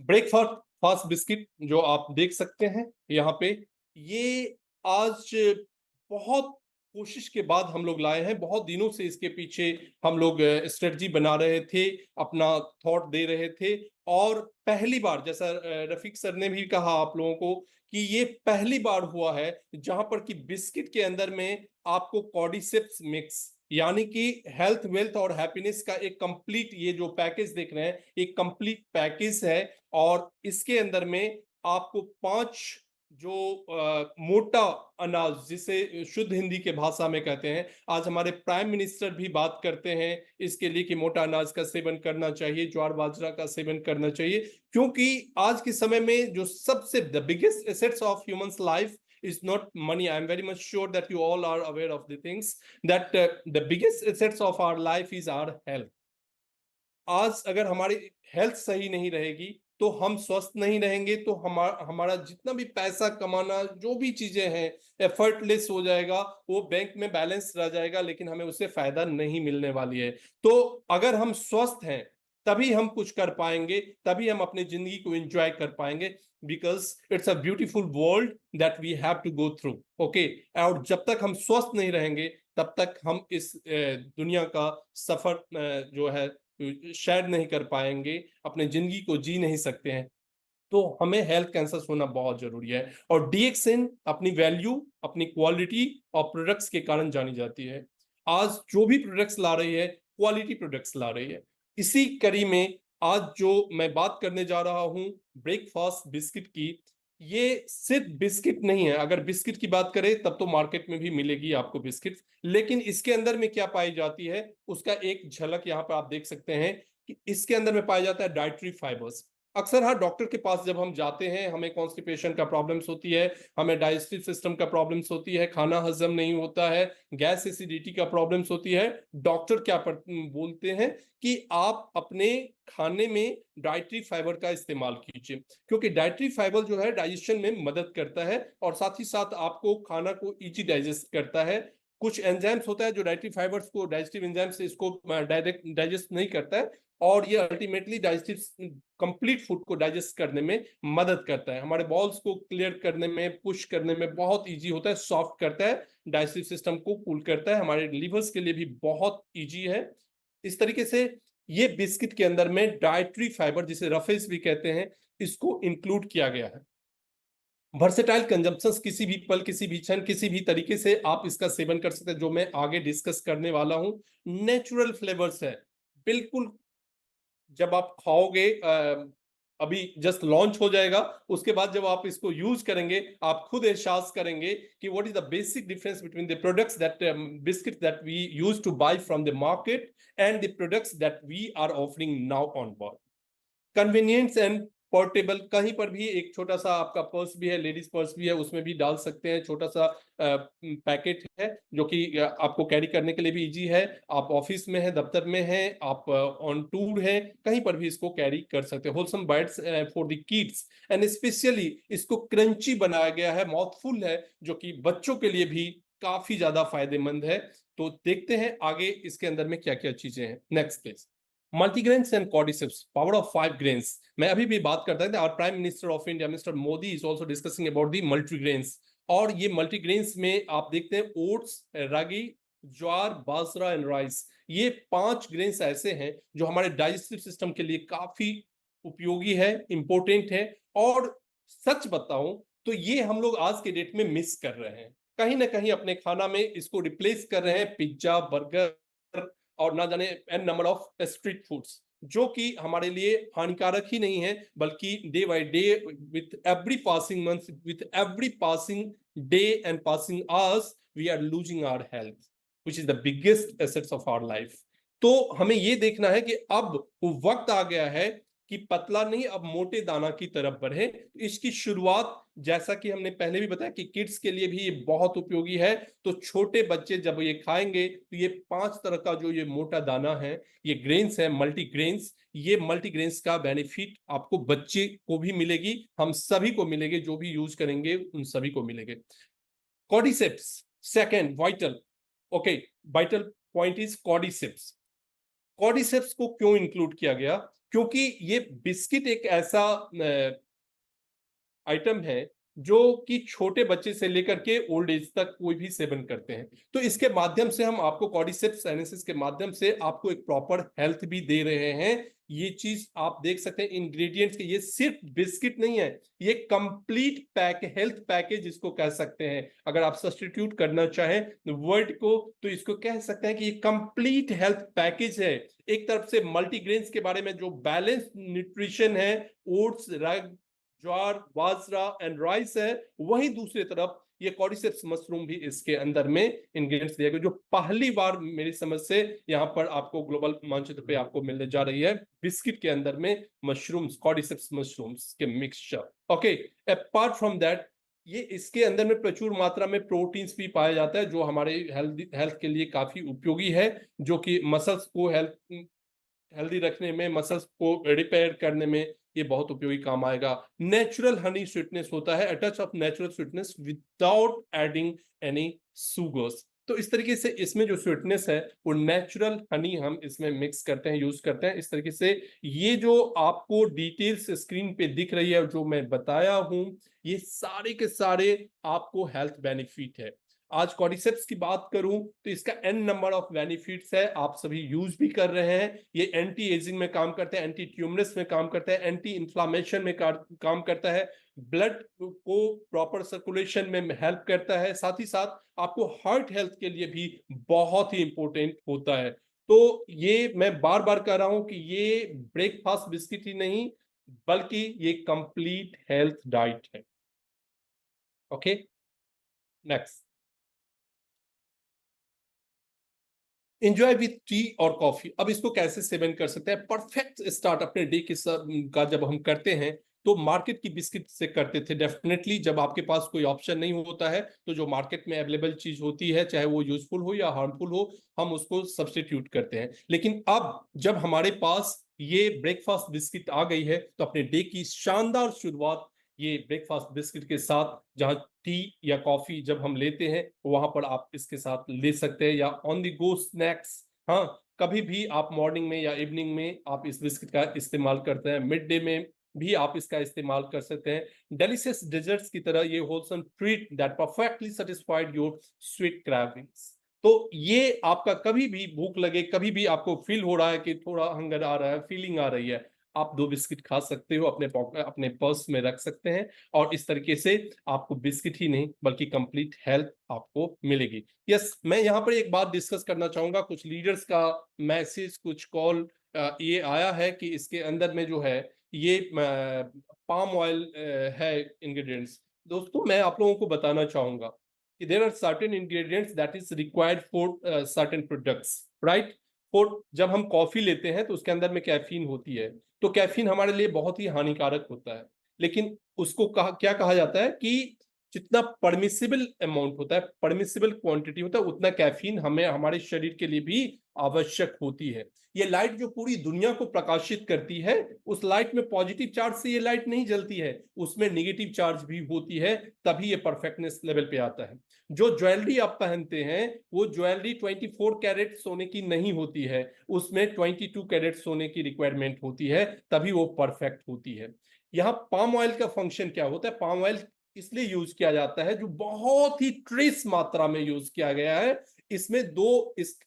Breakfast fast biscuit जो आप देख सकते हैं यहाँ पे, ये आज बहुत कोशिश के बाद हम लोग लाए हैं। बहुत दिनों से इसके पीछे हम लोग स्ट्रेटजी बना रहे थे, अपना थॉट दे रहे थे। और पहली बार, जैसा रफीक सर ने भी कहा आप लोगों को, कि ये पहली बार हुआ है जहां पर कि बिस्किट के अंदर में आपको कॉर्डिसेप्स मिक्स, यानी कि हेल्थ वेल्थ और हैप्पीनेस का एक कंप्लीट, ये जो पैकेज देख रहे हैं एक कंप्लीट पैकेज है। और इसके अंदर में आपको 5 जो मोटा अनाज, जिसे शुद्ध हिंदी के भाषा में कहते हैं, आज हमारे प्राइम मिनिस्टर भी बात करते हैं इसके लिए कि मोटा अनाज का सेवन करना चाहिए, ज्वार बाजरा का सेवन करना चाहिए। क्योंकि आज के समय में जो सबसे the biggest assets of humans life is not money. I am very much sure that you all are aware of the things that the biggest assets of our life is our health. आज अगर हमारी health सही नहीं रहेगी तो हम स्वस्थ नहीं रहेंगे, तो हमारा जितना भी पैसा कमाना, जो भी चीजें हैं, एफर्टलेस हो जाएगा, वो बैंक में बैलेंस रह जाएगा, लेकिन हमें उससे फायदा नहीं मिलने वाली है। तो अगर हम स्वस्थ हैं तभी हम कुछ कर पाएंगे, तभी हम अपनी जिंदगी को एंजॉय कर पाएंगे, because it's a beautiful world that we have to go through. Okay, और जब तक हम स्वस्थ नहीं रहेंगे तब तक हम इस दुनिया का सफर जो है शेयर नहीं कर पाएंगे, अपने जिंदगी को जी नहीं सकते हैं। तो हमें हेल्थ कंसर्स होना बहुत जरूरी है। और डीएक्सएन अपनी वैल्यू, अपनी क्वालिटी और प्रोडक्ट्स के कारण जानी जाती है। आज जो भी प्रोडक्ट्स ला रही है, क्वालिटी प्रोडक्ट्स ला रही है। इसी कड़ी में आज जो मैं बात करने जा रहा हूं ब्रेकफास्ट बिस्किट की, ये सिर्फ बिस्किट नहीं है। अगर बिस्किट की बात करें तब तो मार्केट में भी मिलेगी आपको बिस्किट, लेकिन इसके अंदर में क्या पाई जाती है उसका एक झलक यहाँ पर आप देख सकते हैं कि इसके अंदर में पाया जाता है डाइटरी फाइबर्स। अक्सर हर डॉक्टर के पास जब हम जाते हैं, हमें कॉन्स्टिपेशन का प्रॉब्लम्स होती है, हमें डाइजेस्टिव सिस्टम का प्रॉब्लम्स होती है, खाना हजम नहीं होता है, गैस एसिडिटी का प्रॉब्लम्स होती है, डॉक्टर क्या बोलते हैं कि आप अपने खाने में डाइटरी फाइबर का इस्तेमाल कीजिए, क्योंकि डाइटरी फाइबर जो है डाइजेशन में मदद करता है और साथ ही साथ आपको खाना को इजी डाइजेस्ट करता है। कुछ एंजाइम्स होता है जो डाइटरी फाइबर्स को, डाइजेस्टिव एंजाइम्स से इसको डायरेक्ट डाइजेस्ट नहीं करता है, और ये अल्टीमेटली डाइजेस्टिव कंप्लीट फूड को डाइजेस्ट करने में मदद करता है, हमारे बॉल्स को क्लियर करने में, पुश करने में बहुत इजी होता है, सॉफ्ट करता है, डाइजेस्टिव सिस्टम को कूल करता है, हमारे लिवर्स के लिए भी बहुत इजी है। इस तरीके से ये बिस्किट के अंदर में डाइटरी फाइबर, जिसे रफेज भी कहते हैं, इसको इंक्लूड किया गया है। वर्सेटाइल कंजम्पशन, किसी भी पल, किसी भी क्षण, किसी भी तरीके से आप इसका सेवन कर सकते हैं, जो मैं आगे डिस्कस करने वाला हूं। नेचुरल फ्लेवर्स है बिल्कुल। जब आप खाओगे, अभी जस्ट लॉन्च हो जाएगा, उसके बाद जब आप इसको यूज करेंगे आप खुद एहसास करेंगे कि what is the basic difference between the products that biscuit that we use to buy from the market and the products that we are offering now on board. Convenience and portable, कहीं पर भी एक छोटा सा आपका purse भी है, ladies purse भी है, उसमें भी डाल सकते हैं, छोटा सा पैकेट है जो कि आपको कैरी करने के लिए भी इजी है। आप ऑफिस में है, दफ्तर में है, आप ऑन टूर है, कहीं पर भी इसको कैरी कर सकते हैं। Wholesome bytes for the kids, and specially इसको क्रंची बनाया गया है, माउथफुल है, जो कि बच्चों के लिए भी काफी ज्यादा फायदेमंद है। तो देखते हैं आगे इसके अंदर में क्या क्या चीजें हैं। Next please. Multigrains and cordyceps, power of 5 grains. मैं अभी भी बात करता था, और prime minister of India mister Modi is also discussing about the multigrains. और ये मल्टीग्रेन्स में आप देखते हैं oats, ragi, jowar, bajra and rice, ये 5 ग्रेन्स ऐसे हैं जो हमारे डाइजेस्टिव सिस्टम के लिए काफी उपयोगी है, इंपॉर्टेंट है। और सच बताऊं तो ये हम लोग आज के डेट में मिस कर रहे हैं, कहीं ना कहीं अपने खाना में इसको रिप्लेस कर रहे हैं पिज्जा, बर्गर और ना जाने an number of street foods, जो कि हमारे लिए हानिकारक ही नहीं है, बल्कि day by day, with every passing month, with every passing day and passing hours, we are losing our health, which is the biggest assets of our life. तो हमें ये देखना है कि अब वो वक्त आ गया है कि पतला नहीं, अब मोटे दाना की तरफ बढ़े। इसकी शुरुआत, जैसा कि हमने पहले भी बताया, कि किड्स के लिए भी ये बहुत उपयोगी है। तो छोटे बच्चे जब ये खाएंगे तो ये 5 तरह का जो ये मोटा दाना है, ये ग्रेन्स है, मल्टीग्रेन्स, ये मल्टीग्रेन्स का बेनिफिट आपको बच्चे को भी मिलेगी, हम सभी को मिलेंगे, जो भी यूज करेंगे उन सभी को मिलेंगे। Cordyceps, second vital, okay, vital point is cordyceps. Cordyceps को क्यों इंक्लूड किया गया? क्योंकि ये बिस्किट एक ऐसा आइटम है जो कि छोटे बच्चे से लेकर के ओल्ड एज तक कोई भी सेवन करते हैं। तो इसके माध्यम से हम आपको कॉर्डिसेप्स साइनेसिस के माध्यम से आपको एक प्रॉपर हेल्थ भी दे रहे हैं। ये चीज आप देख सकते हैं इंग्रेडिएंट्स के, ये सिर्फ बिस्किट नहीं है, ये कंप्लीट पैक, हेल्थ पैकेज इसको कह सकते हैं। अगर आप सब्स्टिट्यूट करना चाहें वर्ड को तो इसको कह सकते हैं कि ये कंप्लीट हेल्थ पैकेज है। एक तरफ से मल्टीग्रेन्स के बारे में जो बैलेंस न्यूट्रिशन है, oats, jowar, bajra and rice है, वहीं दूसरी तरफ ये कॉर्डिसेप्स मशरूम भी इसके अंदर में इंग्रेडिएंट्स दिया गया, जो पहली बार मेरी समझ से यहाँ पर आपको ग्लोबल मानचित्र पे आपको मिलने जा रही है, बिस्किट के अंदर में मशरूम्स, कॉर्डिसेप्स मशरूम्स के mixture. Okay, apart from that ये इसके अंदर में प्रचुर मात्रा में प्रोटीन्स भी पाया जाता है, जो हमारे हेल्थ के लिए काफी उपयोगी है, जो कि मसल्स को हेल्दी रखने में, मसल्स को रिपेयर करने में ये बहुत उपयोगी काम आएगा। नेचुरल हनी स्वीटनेस होता है, अ touch of natural sweetness without adding any sugars. तो इस तरीके से इसमें जो स्वीटनेस है वो नेचुरल हनी हम इसमें मिक्स करते हैं, यूज करते हैं। इस तरीके से ये जो आपको डिटेल्स स्क्रीन पे दिख रही है, जो मैं बताया हूं, ये सारे के सारे आपको हेल्थ बेनिफिट है। आज कॉर्डिसेप्स की बात करूं तो इसका एन नंबर ऑफ बेनिफिट्स है, आप सभी यूज भी कर रहे हैं। ये एंटी एजिंग में काम करता है, एंटी ट्यूमरस में काम करता है, एंटी इंफ्लामेशन में काम करता है, ब्लड को प्रॉपर सर्कुलेशन में हेल्प करता है, साथ ही साथ आपको हार्ट हेल्थ के लिए भी बहुत ही इंपॉर्टेंट होता है। तो ये मैं बार बार कह रहा हूं कि ये ब्रेकफास्ट बिस्किट ही नहीं, बल्कि ये कंप्लीट हेल्थ डाइट है। Okay, next, enjoy with T और कॉफी। अब इसको कैसे सेवन कर सकते हैं? परफेक्ट स्टार्ट अपने डे के का जब हम करते हैं तो मार्केट की बिस्किट से करते थे डेफिनेटली। जब आपके पास कोई ऑप्शन नहीं होता है तो जो मार्केट में अवेलेबल चीज होती है, चाहे वो यूजफुल हो या हार्मफुल हो, हम उसको सब्स्टिट्यूट करते हैं। लेकिन अब जब हमारे पास ये ब्रेकफास्ट बिस्किट आ गई है तो अपने डे की शानदार शुरुआत ये ब्रेकफास्ट बिस्किट के साथ, जहां टी या कॉफी जब हम लेते हैं वहां पर आप इसके साथ ले सकते हैं, या ऑन द गो स्नैक्स। हाँ, कभी भी आप मॉर्निंग में या इवनिंग में आप इस बिस्किट का इस्तेमाल करते हैं, मिड डे में भी आप इसका इस्तेमाल कर सकते हैं। डेलिशियस डिजर्ट्स की तरह ये wholesome treat that perfectly satisfied your sweet cravings. तो ये आपका कभी भी भूख लगे, कभी भी आपको फील हो रहा है कि थोड़ा हंगर आ रहा है, फीलिंग आ रही है, आप 2 बिस्किट खा सकते हो, अपने पॉकेट, अपने पर्स में रख सकते हैं, और इस तरीके से आपको बिस्किट ही नहीं बल्कि कंप्लीट हेल्थ आपको मिलेगी। यस, मैं यहाँ पर एक बात डिस्कस करना चाहूंगा। कुछ लीडर्स का मैसेज, कुछ कॉल ये आया है कि इसके अंदर में जो है ये पाम ऑयल है इंग्रेडिएंट्स। दोस्तों, मैं आप लोगों को बताना चाहूंगा कि there are certain ingredients that is required for certain products, right. For जब हम कॉफी लेते हैं तो उसके अंदर में कैफीन होती है, तो कैफीन हमारे लिए बहुत ही हानिकारक होता है। लेकिन उसको क्या कहा जाता है कि जितना परमिसिबल अमाउंट होता है, परमिसिबल क्वांटिटी होता है, उतना कैफीन हमें, हमारे शरीर के लिए भी आवश्यक होती है। ये लाइट जो पूरी दुनिया को प्रकाशित करती है, उस लाइट में पॉजिटिव चार्ज से ये लाइट नहीं जलती है, उसमें नेगेटिव चार्ज भी होती है, तभी ये परफेक्टनेस लेवल पे आता है। जो ज्वेलरी आप पहनते हैं वो ज्वेलरी 24 कैरेट सोने की नहीं होती है, उसमें 22 कैरेट सोने की रिक्वायरमेंट होती है, तभी वो परफेक्ट होती है। यहाँ पाम ऑयल का फंक्शन क्या होता है? पाम ऑयल इसलिए यूज किया जाता है, जो बहुत ही ट्रेस मात्रा में यूज किया गया है। इसमें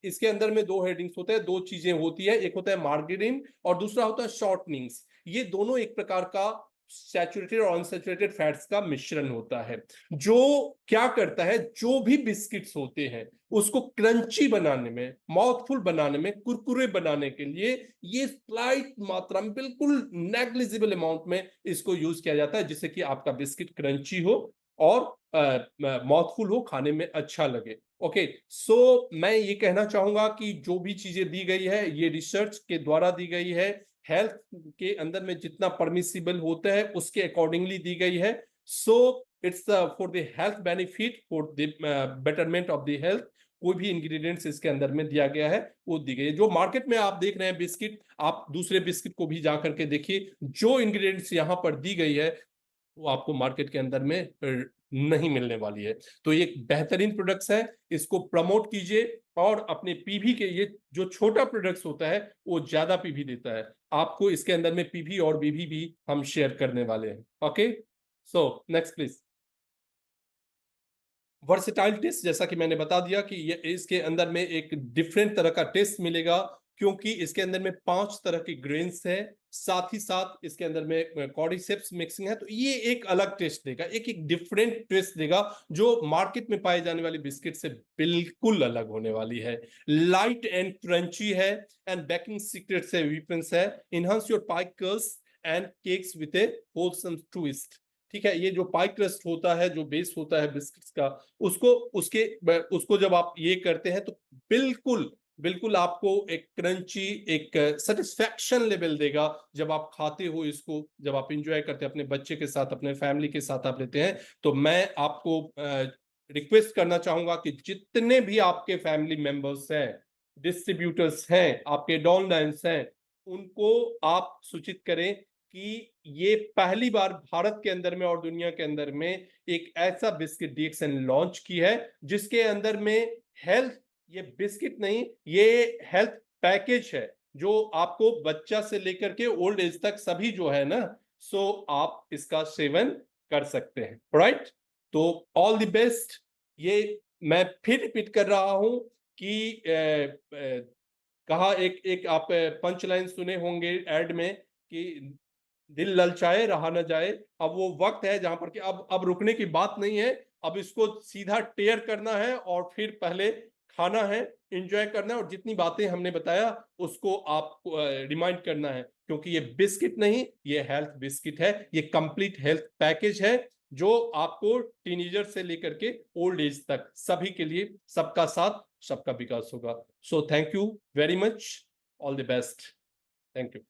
इसके अंदर में 2 हेडिंग्स होते हैं, 2 चीजें होती है, एक होता है मार्गेरिन और दूसरा होता है शॉर्टनिंग्स। ये दोनों एक प्रकार का सैचुरेटेड और अनसैचुरेटेड फैट्स का मिश्रण होता है, जो क्या करता है, जो भी बिस्किट्स होते हैं उसको क्रंची बनाने में, माउथफुल बनाने में, कुरकुरे बनाने के लिए ये स्लाइट मात्रा में, बिल्कुल नेग्लिजिबल अमाउंट में इसको यूज किया जाता है, जिससे कि आपका बिस्किट क्रंची हो और माउथफुल हो, खाने में अच्छा लगे। ओके, सो मैं ये कहना चाहूंगा कि जो भी चीजें दी गई है ये रिसर्च के द्वारा दी गई है, हेल्थ के अंदर में जितना परमिसिबल होता है उसके अकॉर्डिंगली दी गई है। So it's for the health benefit, for the betterment of the health. कोई भी इंग्रेडिएंट्स इसके अंदर में दिया गया है वो दी गई है। जो मार्केट में आप देख रहे हैं बिस्किट, आप दूसरे बिस्किट को भी जाकर के देखिए, जो इंग्रेडिएंट्स यहाँ पर दी गई है वो आपको मार्केट के अंदर में नहीं मिलने वाली है। तो ये एक बेहतरीन प्रोडक्ट्स है, इसको प्रमोट कीजिए, और अपने पीवी के, ये जो छोटा प्रोडक्ट्स होता है वो ज्यादा पीवी देता है, आपको इसके अंदर में पीवी और बीवी भी हम शेयर करने वाले हैं। Okay, so next please. Versatile taste, जैसा कि मैंने बता दिया कि ये इसके अंदर में एक डिफरेंट तरह का टेस्ट मिलेगा, क्योंकि इसके अंदर में 5 तरह की ग्रेन्स है, साथ ही साथ इसके अंदर में कॉर्डिसेप्स मिक्सिंग है, तो ये एक अलग टेस्ट देगा, एक एक डिफरेंट टेस्ट देगा, जो मार्केट में पाए जाने वाली बिस्किट से बिल्कुल अलग होने वाली है। लाइट एंड क्रंची है, एंड बेकिंग सीक्रेट से वीपन्स है, enhance your pie crusts and cakes with a wholesome twist. ठीक है, ये जो पाई क्रस्ट होता है, जो बेस होता है बिस्किट्स का, उसको उसको जब आप ये करते हैं तो बिल्कुल बिल्कुल आपको एक क्रंची, एक सेटिस्फैक्शन लेवल देगा जब आप खाते हो इसको, जब आप इंजॉय करते हैं अपने बच्चे के साथ, अपने फैमिली के साथ आप लेते हैं। तो मैं आपको रिक्वेस्ट करना चाहूंगा कि जितने भी आपके फैमिली मेंबर्स हैं, डिस्ट्रीब्यूटर्स हैं, आपके डॉनलाइंस हैं, उनको आप सूचित करें कि ये पहली बार भारत के अंदर में और दुनिया के अंदर में एक ऐसा बिस्किट डीएक्सएन लॉन्च की है जिसके अंदर में हेल्थ, ये बिस्किट नहीं, ये हेल्थ पैकेज है, जो आपको बच्चा से लेकर के ओल्ड एज तक सभी जो है ना, सो आप इसका सेवन कर सकते हैं। राइट, तो ऑल द बेस्ट। ये मैं फिर रिपीट कर रहा हूं कि कहा, एक एक आप पंच लाइन सुने होंगे एड में कि दिल ललचाए रहा न जाए। अब वो वक्त है जहां पर कि अब रुकने की बात नहीं है, अब इसको सीधा टेयर करना है और फिर पहले खाना है, एंजॉय करना है, और जितनी बातें हमने बताया उसको आप रिमाइंड करना है, क्योंकि ये बिस्किट नहीं, ये हेल्थ बिस्किट है, ये कंप्लीट हेल्थ पैकेज है, जो आपको टीनेजर से लेकर के ओल्ड एज तक सभी के लिए, सबका साथ सबका विकास होगा। So thank you very much, all the best, thank you.